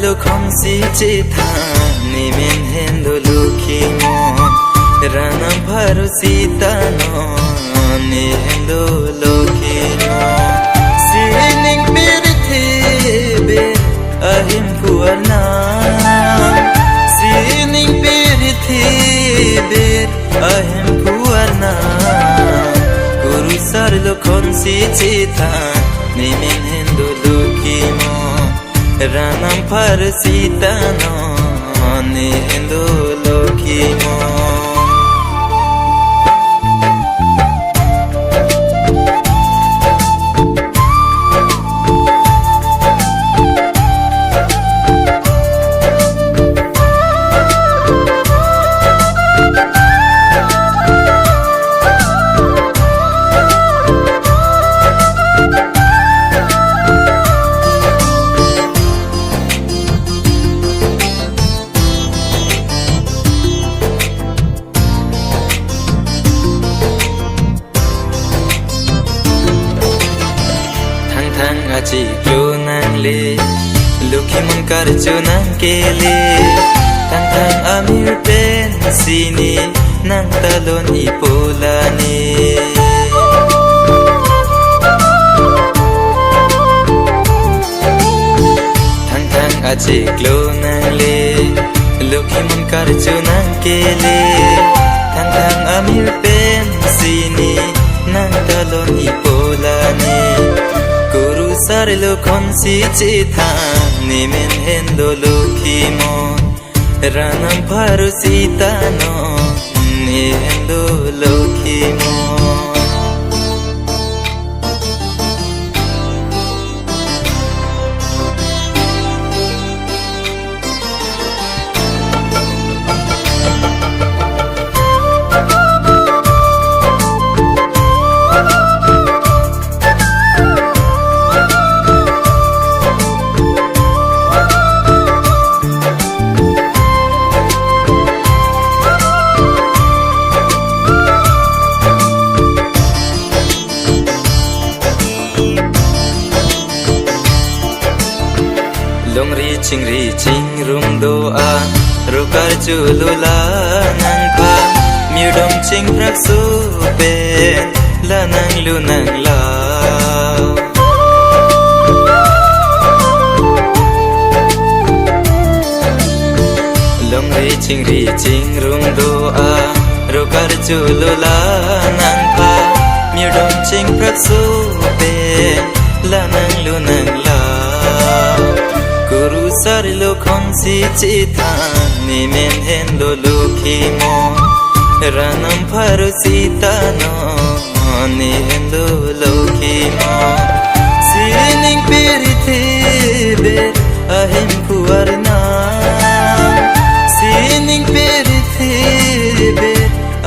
lo khom si chi tha ni men hen do lu khi mo ranam bharu sita no ni hen do lo khi mo sining pirthi be ahim puarna sining pirthi be ahim puarna guru sar lo khom si chi tha ni men hen do lu khi mo ranam bharu sita no ni hen do lo khi mo aji klo nang le lukhi mon kar chu nang ke le tang tang amir pen sini nang talon ipola ni tang tang aji klo nang le lukhi mon kar chu nang ke le tang tang amir pen sini nang talon ipola ni guru sar lo khom si chi tha ni men hen do lo khi mo ranam bharu sita no ni hen do lo khi mo longri ching rum do a rokar chu lula nang pha miudom ching prak su pe la nang lu nang la longri ching rum do a rokar chu lula nang pha miudom ching prak su pe la nang lu nang la guru sar lo khom si chi tha ni men hen do lu khi mo ranam bharu sita no ni hen do lo khi mo sining pirthi be ahim puarna sining pirthi be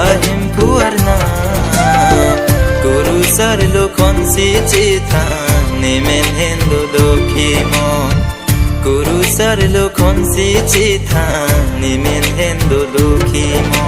ahim puarna guru sar lo khom si chi tha ni men hen do lo khi mo guru sar lo khom si chi tha ni men hen do lo khi mo